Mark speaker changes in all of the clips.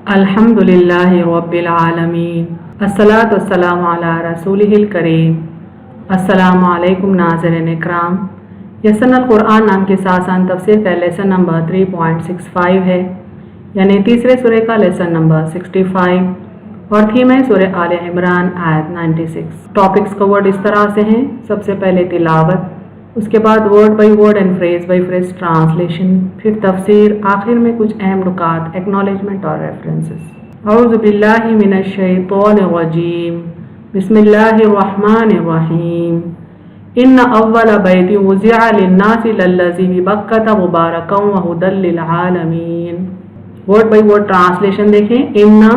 Speaker 1: अल्हम्दुलिल्लाहि रब्बिल आलमीन अस्सलातु वस्सलामु अला रसूलिहिल करीम। अस्सलामु अलैकुम नाज़रीन इकराम। यसनल कुरान नाम के सासान तफसीर का लेसन नंबर 3.65 है, यानी तीसरे सूरे का लेसन नंबर 65 और थीम है सूरे आले इमरान आयत 96। टॉपिक्स कवर्ड इस तरह से हैं। सबसे पहले तिलावत, उसके बाद word by word and phrase by phrase translation, फिर तफसीर, आखिर में कुछ अहम नुकात, एक्नॉलेजमेंट और रेफरेंसेस। औज़ु बिल्लाहि मिनश शैतानिर रजीम, बिस्मिल्लाहिर रहमानिर रहीम। इन्ना अव्वल बैति वुज़िअ लिन्नासि लल्लज़ी बिबक्कता मुबारकन व हुदल लिल आलमीन। वर्ड बाई वर्ड ट्रांसलेशन देखें। इन्ना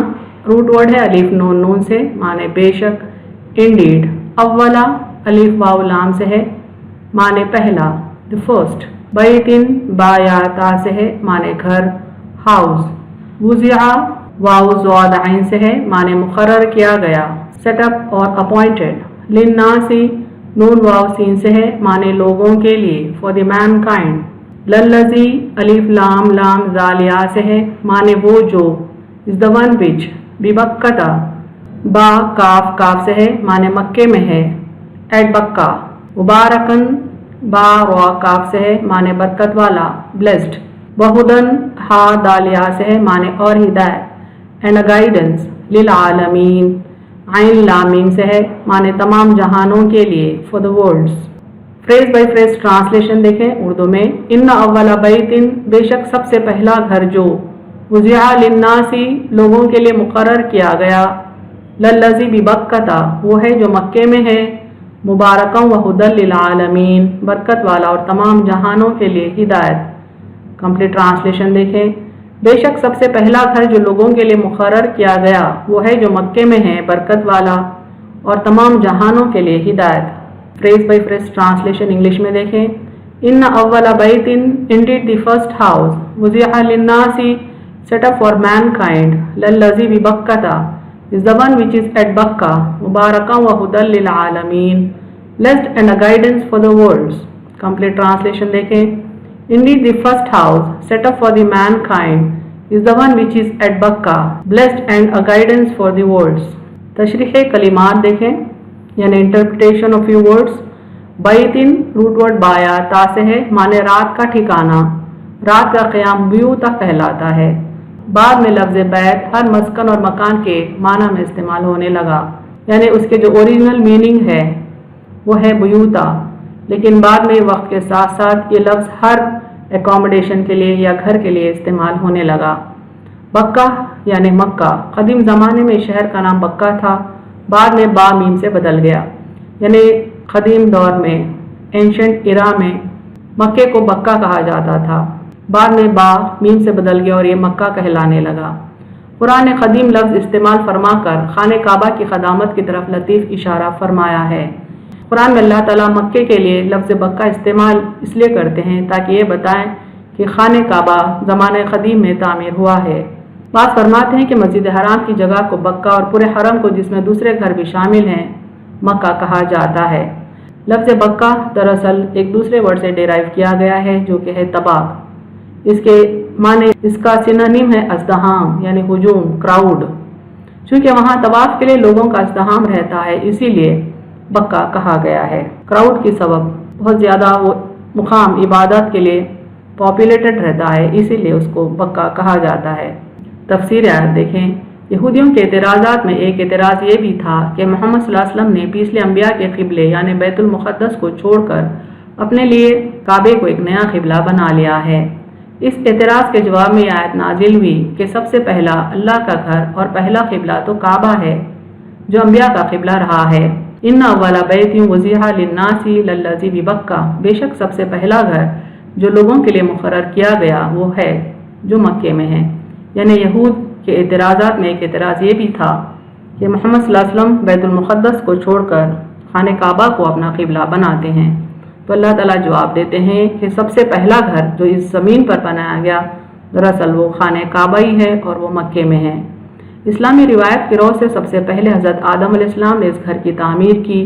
Speaker 1: रूट वर्ड है अलिफ नून नून से, माने बेशक। इंडीड, अव्वला अलिफ वाव लाम से है, माने पहला, द फर्स्ट। बैतिन बाया ता से है, माने घर, हाउस। वुज़िआ वाव ज़ाद आइन से है, माने मुकर्रर किया गया, सेटअप और अपॉइंटेड। लिन्नासी नून वाव सीन से है, माने लोगों के लिए, फॉर द मैनकाइंड। लल्लज़ी अलिफ लाम लाम ज़ालिया से है, माने वो जो, इज द वन विच। बिबक्कता बा काफ काफ से है, माने मक्के में है, एट बक्का। मुबारकन बा रा काफ से है, माने बरकत वाला, ब्लेस्ड। बहुदन हा दालिया से है, माने और हिदायत। एंड गाइडेंस लिल आलमीन आइन लामीम से है, माने तमाम जहानों के लिए, for the worlds. Phrase by phrase translation देखें उर्दू में। इन्ना अव्वला बैतिन, बेशक सबसे पहला घर जो, वुज़िआ लिन्नासी लोगों के लिए मुकर्रर किया गया, लल्लज़ी बिबक्कता वो है जो मक्के में है, मुबारकन व हुदल लिल आलमीन बरकत वाला और तमाम जहानों के लिए हिदायत। कंप्लीट ट्रांसलेशन देखें। बेशक सबसे पहला घर जो लोगों के लिए मुकर्रर किया गया वो है जो मक्के में है, बरकत वाला और तमाम जहानों के लिए हिदायत। Phrase by phrase translation English में देखें। इन्ना अव्वला बैतिन, इंडीड द फर्स्ट हाउस, वुज़िआ लिन्नासी सेट अप फॉर मैनकाइंड, लल्लज़ी बिबक्कता is the one which is at Bakka, Mubarakan wa Hudal lil Alameen, blessed and a guidance for the worlds. Complete translation देखें। Indeed the first house set up for the mankind is the one which is at Bakka, blessed and a guidance for the worlds. तशरीह कलिमात देखें, यानी interpretation of few words। बैतिन root word बाया ता से है, माने रात का ठिकाना, रात का क़याम ब्यूता कहलाता है। बाद में लफ्ज़ बैत हर मस्कन और मकान के माना में इस्तेमाल होने लगा, यानी उसके जो ओरिजिनल मीनिंग है वो है बुयूता, लेकिन बाद में वक्त के साथ साथ ये लफ्ज़ हर एकोमोडेशन के लिए या घर के लिए इस्तेमाल होने लगा। बक्का यानी मक्का, कदीम ज़माने में शहर का नाम बक्का था, बाद में बा मीम से बदल गया, यानी कदीम दौर में, एंशंट इरा में मक्के को बक्का कहा जाता था, बाद में बा मीम से बदल गया और ये मक्का कहलाने लगा। कुरान ने कदीम लफ्ज़ इस्तेमाल फरमाकर खाने काबा की खदामत की तरफ लतीफ़ इशारा फरमाया है। कुरान में अल्लाह ताला मक्के के लिए लफ्ज़ बक्का इस्तेमाल इसलिए करते हैं ताकि ये बताएं कि खाने काबा ज़माने कदीम में तामीर हुआ है। बात फरमाते हैं कि मस्जिद हराम की जगह को बक्का और पूरे हरम को, जिसमें दूसरे घर भी शामिल हैं, मक्का कहा जाता है। लफ्ज़ बक्का दरअसल एक दूसरे वर्ड से डेराइव किया गया है जो कि है तबाक। इसके माने इसका सिनोनिम है अज़दहाम, यानी हुजूम, क्राउड। चूँकि वहाँ तवाफ के लिए लोगों का अज़दहाम रहता है, इसीलिए बक्का कहा गया है। क्राउड की सबब बहुत ज़्यादा वो मुकाम इबादत के लिए पॉपुलेटेड रहता है, इसीलिए उसको बक्का कहा जाता है। तफसीर आयत देखें। यहूदियों के एतराज़ात में एक एतराज़ ये भी था कि मोहम्मद सल्लल्लाहु अलैहि वसल्लम ने पिछले अंबिया के क़िबले यानी बैतुल मुक़द्दस को छोड़कर अपने लिए काबे को एक नया क़िबला बना लिया है। इस एतराज़ के जवाब में आयत नाजिल हुई कि सबसे पहला अल्लाह का घर और पहला क़िबला तो काबा है जो अंबिया का क़िबला रहा है। इन्ना अव्वला बैतिन वुज़िआ लिन्नासी लल्लज़ी बिबक्का, बेशक सबसे पहला घर जो लोगों के लिए मुकर्रर किया गया वो है जो मक्के में है। यानी यहूद के एतराज़ात में एक एतराज़ ये भी था कि मोहम्मद सल्लल्लाहु अलैहि वसल्लम बैतुल मुक़द्दस को छोड़कर खाने काबा को अपना क़िबला बनाते हैं। तो अल्लाह ताला जवाब देते हैं कि सबसे पहला घर जो इस ज़मीन पर बनाया गया दरअसल वो खाने काबा ही है और वो मक्के में है। इस्लामी रिवायत की रौ से सबसे पहले हज़रत आदम अलैहिस्सलाम ने इस घर की तामीर की।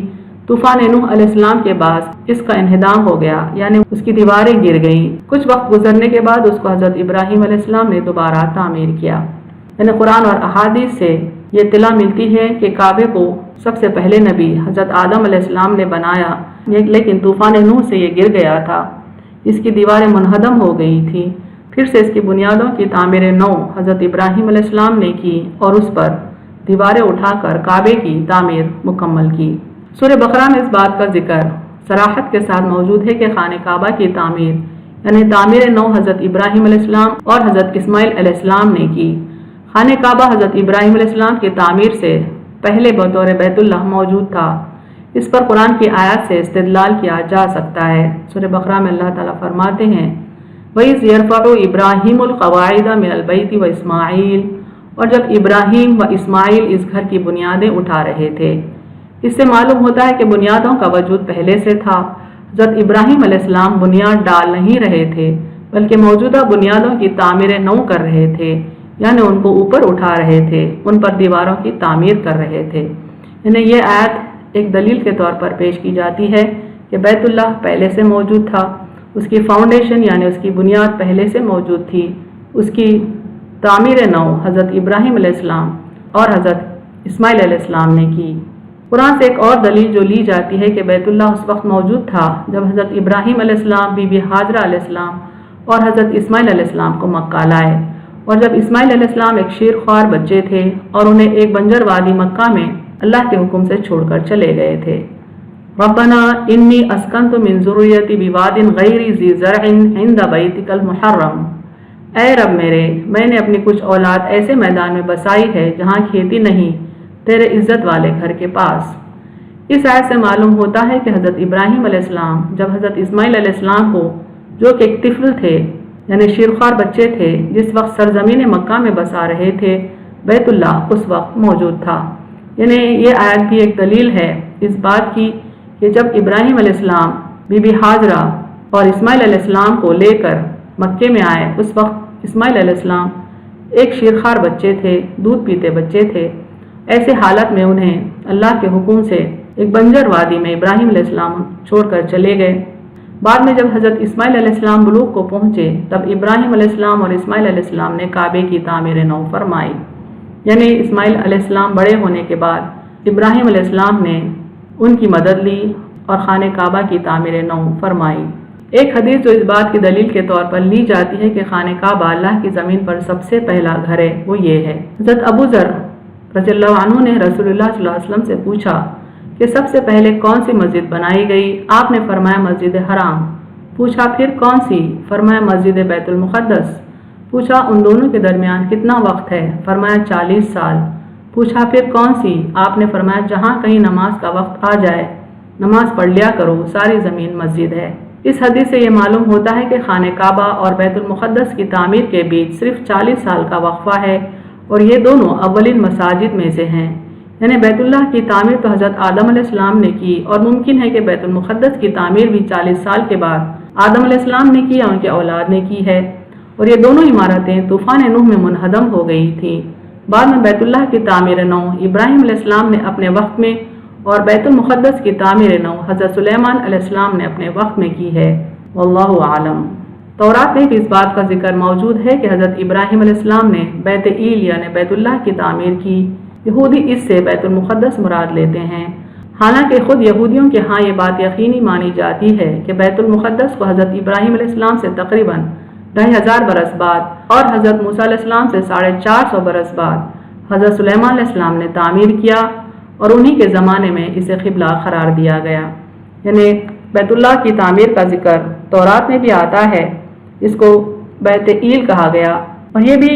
Speaker 1: तूफ़ान नूह अलैहिस्सलाम के बाद इसका इन्हिदाम हो गया, यानी उसकी दीवारें गिर गईं। कुछ वक्त गुजरने के बाद उसको हज़रत इब्राहीम अलैहिस्सलाम ने दोबारा तामीर किया। یعنی قرآن اور احادیث سے یہ اطلاع ملتی ہے کہ کعبے کو سب سے پہلے نبی حضرت آدم علیہ السلام نے بنایا، لیکن طوفان نوح سے یہ گر گیا تھا، اس کی دیواریں منہدم ہو گئی تھیں۔ پھر سے اس کی بنیادوں کی تعمیر نو حضرت ابراہیم علیہ السلام نے کی اور اس پر دیواریں اٹھا کر کعبے کی تعمیر مکمل کی۔ سورہ بقرہ میں اس بات کا ذکر صراحت کے ساتھ موجود ہے کہ خانہ کعبہ کی تعمیر یعنی تعمیر نو حضرت ابراہیم علیہ السلام اور حضرت اسماعیل علیہ السلام نے کی۔ خانہ کعبہ حضرت ابراہیم علیہ السلام کی تعمیر سے پہلے بطور بیت اللہ موجود تھا، اس پر قرآن کی آیات سے استدلال کیا جا سکتا ہے۔ سورہ بقرہ میں اللہ تعالیٰ فرماتے ہیں وَإِذْ يَرْفَعُ إِبْرَاهِيمُ الْقَوَاعِدَ مِنَ الْبَيْتِ وَإِسْمَاعِيلُ، اور جب ابراہیم و اسماعیل اس گھر کی بنیادیں اٹھا رہے تھے۔ اس سے معلوم ہوتا ہے کہ بنیادوں کا وجود پہلے سے تھا۔ حضرت ابراہیم علیہ السلام بنیاد ڈال نہیں رہے تھے بلکہ موجودہ بنیادوں کی تعمیر نو کر رہے تھے، یعنی ان کو اوپر اٹھا رہے تھے، ان پر دیواروں کی تعمیر کر رہے تھے۔ یعنی یہ آیت ایک دلیل کے طور پر پیش کی جاتی ہے کہ بیت اللہ پہلے سے موجود تھا، اس کی فاؤنڈیشن یعنی اس کی بنیاد پہلے سے موجود تھی، اس کی تعمیر نو حضرت ابراہیم علیہ السلام اور حضرت اسماعیل علیہ السلام نے کی۔ قرآن سے ایک اور دلیل جو لی جاتی ہے کہ بیت اللہ اس وقت موجود تھا جب حضرت ابراہیم علیہ السلام، بی بی ہاجرہ علیہ السلام اور حضرت اسماعیل علیہ السلام کو مکہ لائے، اور جب اسماعیل علیہ السلام ایک شیر خوار بچے تھے اور انہیں ایک بنجر وادی مکہ میں اللہ کے حکم سے چھوڑ کر چلے گئے تھے۔ ربنا انی اسکنت من ذریتی بواد غیر ذی زرع عند بیتک المحرم، اے رب میرے، میں نے اپنی کچھ اولاد ایسے میدان میں بسائی ہے جہاں کھیتی نہیں، تیرے عزت والے گھر کے پاس۔ اس آیت سے معلوم ہوتا ہے کہ حضرت ابراہیم علیہ السلام جب حضرت اسماعیل علیہ السلام کو، جو کہ ایک طفل تھے یعنی شیرخوار بچے تھے، جس وقت سرزمین مکہ میں بسا رہے تھے، بیت اللہ اس وقت موجود تھا۔ یعنی یہ آیت بھی ایک دلیل ہے اس بات کی کہ جب ابراہیم علیہ السلام، بی بی ہاجرہ اور اسماعیل علیہ السلام کو لے کر مکے میں آئے، اس وقت اسماعیل علیہ السلام ایک شیرخوار بچے تھے، دودھ پیتے بچے تھے۔ ایسے حالت میں انہیں اللہ کے حکم سے ایک بنجر وادی میں ابراہیم علیہ السلام چھوڑ کر چلے گئے۔ بعد میں جب حضرت اسماعیل علیہ السلام بلوغ کو پہنچے تب ابراہیم علیہ السلام اور اسماعیل علیہ السلام نے کعبے کی تعمیر نو فرمائی۔ یعنی اسماعیل علیہ السلام بڑے ہونے کے بعد ابراہیم علیہ السلام نے ان کی مدد لی اور خانہ کعبہ کی تعمیر نو فرمائی۔ ایک حدیث جو اس بات کی دلیل کے طور پر لی جاتی ہے کہ خانہ کعبہ اللہ کی زمین پر سب سے پہلا گھر ہے، وہ یہ ہے۔ حضرت ابو ذر رضی اللہ عنہ نے رسول اللہ صلی اللہ علیہ وسلم سے پوچھا کہ سب سے پہلے کون سی مسجد بنائی گئی؟ آپ نے فرمایا مسجد حرام۔ پوچھا پھر کون سی؟ فرمایا مسجد بیت المقدس۔ پوچھا ان دونوں کے درمیان کتنا وقت ہے؟ فرمایا 40 سال۔ پوچھا پھر کون سی؟ آپ نے فرمایا جہاں کہیں نماز کا وقت آ جائے نماز پڑھ لیا کرو، ساری زمین مسجد ہے۔ اس حدیث سے یہ معلوم ہوتا ہے کہ خانہ کعبہ اور بیت المقدس کی تعمیر کے بیچ صرف 40 سال کا وقفہ ہے اور یہ دونوں اولین مساجد میں سے ہیں۔ یعنی بیت اللہ کی تعمیر تو حضرت آدم علیہ السلام نے کی، اور ممکن ہے کہ بیت المقدس کی تعمیر بھی 40 سال کے بعد آدم علیہ السلام نے کی یا ان کے اولاد نے کی ہے، اور یہ دونوں عمارتیں طوفان نوح میں منہدم ہو گئی تھیں۔ بعد میں بیت اللہ کی تعمیر نو ابراہیم علیہ السلام نے اپنے وقت میں اور بیت المقدس کی تعمیر نو حضرت سلیمان علیہ السلام نے اپنے وقت میں کی ہے، واللہ عالم۔ تورات میں بھی اس بات کا ذکر موجود ہے کہ حضرت ابراہیم علیہ السلام نے بیت ایل یعنی بیت اللہ کی تعمیر کی۔ یہودی اس سے بیت المقدس مراد لیتے ہیں، حالانکہ خود یہودیوں کے ہاں یہ بات یقینی مانی جاتی ہے کہ بیت المقدس کو حضرت ابراہیم علیہ السلام سے تقریباً 2500 برس بعد اور حضرت موسیٰ علیہ السلام سے 450 برس بعد حضرت سلیمان علیہ السلام نے تعمیر کیا، اور انہی کے زمانے میں اسے قبلہ قرار دیا گیا۔ یعنی بیت اللہ کی تعمیر کا ذکر تورات میں بھی آتا ہے، اس کو بیت ایل کہا گیا، اور یہ بھی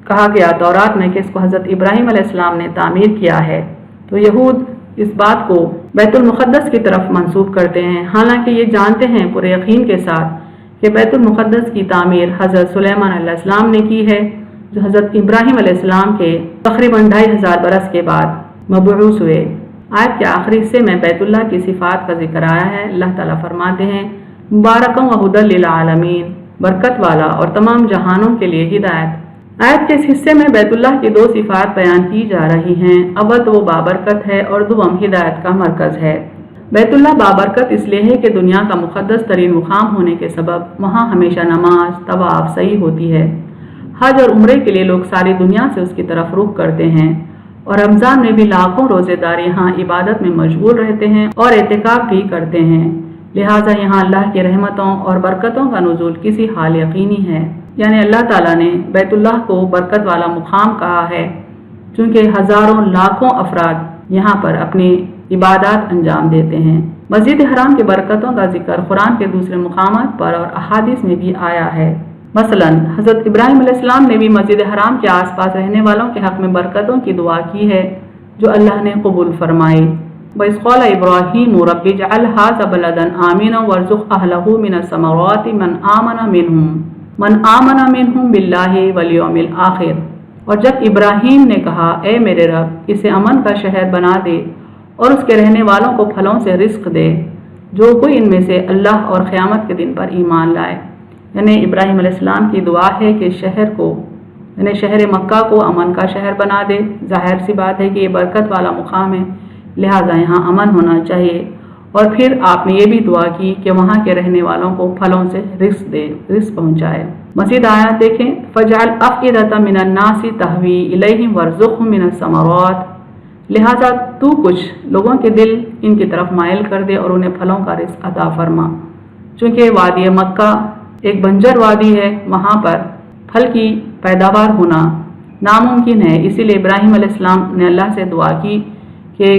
Speaker 1: کہا گیا تورات میں کہ اس کو حضرت ابراہیم علیہ السلام نے تعمیر کیا ہے۔ تو یہود اس بات کو بیت المقدس کی طرف منسوب کرتے ہیں، حالانکہ یہ جانتے ہیں پورے یقین کے ساتھ کہ بیت المقدس کی تعمیر حضرت سلیمان علیہ السلام نے کی ہے، جو حضرت ابراہیم علیہ السلام کے تقریباً 2500 برس کے بعد مبعوث ہوئے۔ آیت کے آخری حصے میں بیت اللہ کی صفات کا ذکر آیا ہے۔ اللہ تعالیٰ فرماتے ہیں مبارکم وہدی للعالمین، برکت والا اور تمام جہانوں کے لیے ہدایت۔ آیت کے اس حصے میں بیت اللہ کی 2 صفات بیان کی جا رہی ہیں۔ اول تو وہ بابرکت ہے اور دوم ہدایت کا مرکز ہے۔ بیت اللہ بابرکت اس لیے ہے کہ دنیا کا مقدس ترین مقام ہونے کے سبب وہاں ہمیشہ نماز، طواف، سعی ہوتی ہے۔ हज और उम्रे के लिए लोग सारी दुनिया से उसकी तरफ रुख करते हैं और रमज़ान में भी लाखों रोज़ेदार यहाँ इबादत में मशगूल रहते हैं और एतिकाफ भी करते हैं। लिहाजा यहाँ अल्लाह की रहमतों और बरकतों का नुज़ूल किसी हाल यकीनी है। यानी अल्लाह ताला ने बैतुल्लाह को बरकत वाला मुकाम कहा है, चूँकि हज़ारों लाखों अफराद यहाँ पर अपनी इबादत अंजाम देते हैं। मस्जिद हराम की बरकतों का जिक्र कुरान के दूसरे मुकामात पर और अहादीस में भी आया है। मसलन हज़रत इब्राहीम अलैहिस्सलाम ने भी मस्जिद हराम के आसपास रहने वालों के हक़ में बरकतों की दुआ की है, जो अल्लाह ने कबूल फरमाई। वइज़ क़ाला इब्राहीम रब्बि इजअल हाज़ा बलदन आमिना वरज़ुक़ अहलहु मिनस समराति मन आमना मिनहुम बिल्लाहि वल यौमिल आखिर। और जब इब्राहीम ने कहा, ए मेरे रब, इसे अमन का शहर बना दे और उसके रहने वालों को फलों से रिस्क दे, जो कोई इनमें से अल्लाह और क़यामत के दिन पर ईमान लाए। यानी इब्राहीम अलैहिस्सलाम की दुआ है कि शहर को, यानी शहर मक्का को अमन का शहर बना दे। ज़ाहिर सी बात है कि ये बरकत वाला मुकाम है, लिहाजा यहाँ अमन होना चाहिए। और फिर आपने ये भी दुआ की कि वहाँ के रहने वालों को फलों से रिस्क दे, रिस्क पहुँचाए। मज़ीद आयत देखें, फ़जअल अफ़इदतम मिनन नासी तहवी इलैहिम वरज़ुक़हुम मिनस समरात। लिहाजा तू कुछ लोगों के दिल इनकी तरफ माइल कर दे और उन्हें फलों का रिस्क अता फरमा। चूँकि वादी मक्का एक बंजर वादी है, वहाँ पर फल की पैदावार होना नामुमकिन है। इसीलिए इब्राहीम अलैहिस्सलाम ने अल्लाह से दुआ की कि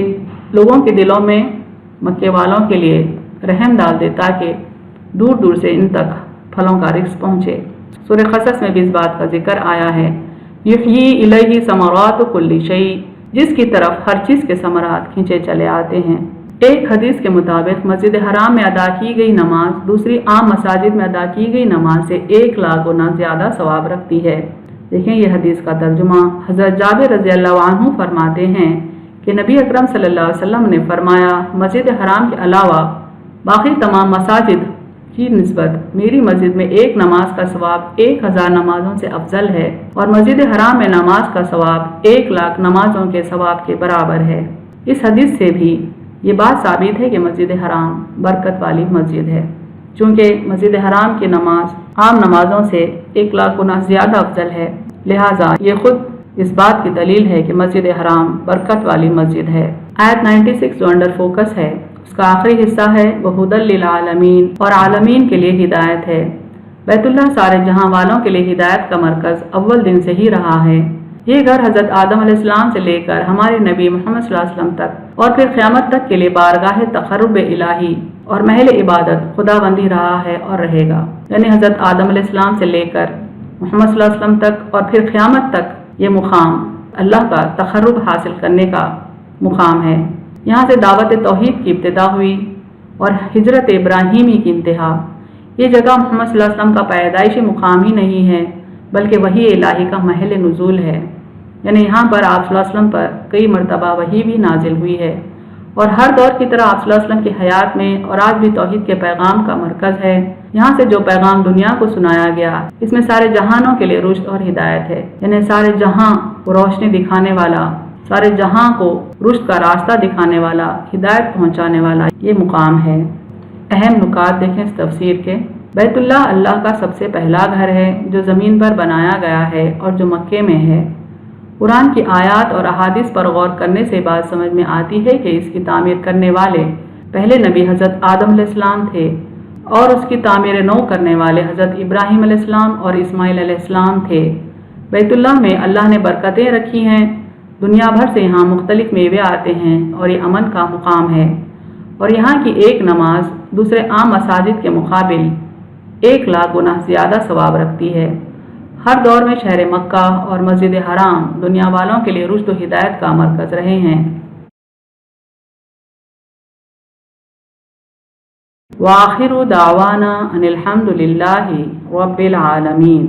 Speaker 1: लोगों के दिलों में मक्के वालों के लिए रहम डाल दे, ताकि दूर दूर से इन तक फलों का रिस्क पहुँचे। सूरह क़सस में भी इस बात का जिक्र आया है, युह्यी इलैहि समरातु कुल्ली शै, जिसकी तरफ हर चीज़ के समरात खींचे चले आते हैं। एक हदीस के मुताबिक मस्जिद हराम में अदा की गई नमाज दूसरी आम मसाजिद में अदा की गई नमाज से 1 लाख गुना ज़्यादा सवाब रखती है। देखें ये हदीस का तर्जुमा। हज़रत जाबिर रज़ियल्लाहु अन्हु फरमाते हैं कि नबी अकरम सल्लल्लाहु अलैहि वसल्लम ने फरमाया, मस्जिद हराम के अलावा बाकी तमाम मसाजिद की निस्बत मेरी मस्जिद में एक नमाज का सवाब 1000 नमाजों से अफजल है, और मस्जिद हराम में नमाज का सवाब 1 लाख नमाजों के सवाब के बराबर है। इस हदीस से भी ये बात साबित है कि मस्जिद हराम बरकत वाली मस्जिद है, चूँकि मस्जिद हराम की नमाज आम नमाजों से 1 लाख गुना ज़्यादा अफजल है। लिहाजा ये खुद इस बात की दलील है कि मस्जिद हराम बरकत वाली मस्जिद है। आयत 96 जो अंडर फोकस है, उसका आखिरी हिस्सा है वह हुदल लिल आलमीन, और आलमीन के लिए हिदायत है। बैतुल्लाह सारे जहां वालों के लिए हिदायत का मरकज़ अव्वल दिन से ही रहा है। ये घर हज़रत आदम अलैहिस्सलाम से लेकर हमारे नबी मोहम्मद सल्लल्लाहु अलैहि वसल्लम तक और फिर क़यामत तक के लिए बारगाह तक़र्रुब इलाही और महल इबादत खुदाबंदी रहा है और रहेगा। यानी हज़रत आदम अलैहिस्सलाम से लेकर मोहम्मद सल्लल्लाहु अलैहि वसल्लम तक और फिर क़यामत तक ये मुकाम अल्लाह का तक़र्रुब हासिल करने का मुकाम है। यहाँ से दावत तौहीद की इब्तिदा हुई और हिजरत इब्राहीमी की इंतहा। ये जगह मोहम्मद सल्लल्लाहु अलैहि वसल्लम का पैदाइशी मुकाम ही नहीं है, बल्कि वही इलाही का महल नुज़ूल है। यानी यहाँ पर आप सल्लल्लाहु अलैहि वसल्लम पर कई मरतबा वही भी नाजिल हुई है, और हर दौर की तरह आप सल्लल्लाहु अलैहि वसल्लम की हयात में और आज भी तौहीद के पैगाम का मरकज़ है। यहाँ से जो पैगाम दुनिया को सुनाया गया, इसमें सारे जहानों के लिए रुश्द और हिदायत है। यानी सारे जहां को रोशनी दिखाने वाला, सारे जहां को रुश्द का रास्ता दिखाने वाला, हिदायत पहुँचाने वाला ये मुकाम है। अहम नुकात देखें इस तफसीर के। बैतुल्लाह अल्लाह का सबसे पहला घर है जो ज़मीन पर बनाया गया है और जो मक्के में है। कुरान की आयात और अहादीस पर गौर करने से बात समझ में आती है कि इसकी तामीर करने वाले पहले नबी हज़रत आदम अलैहिस्सलाम थे, और उसकी तामीर नौ करने वाले हज़रत इब्राहीम अलैहिस्सलाम और इस्माइल अलैहिस्सलाम थे। बैतुल्लाह में अल्लाह ने बरकतें रखी हैं, दुनिया भर से यहाँ मुख्तलिफ मेवे आते हैं और ये अमन का मुकाम है। और यहाँ की एक नमाज दूसरे आम मसाजिद के मुकाबिल 1 लाख गुना ज़्यादा सवाब रखती है। हर दौर में शहर मक्का और मस्जिद हराम दुनिया वालों के लिए रुश्द व हिदायत का मरकज़ रहे हैं। वाखिरु दावाना अनिल हम्दुलिल्लाहि रब्बिल आलमीन।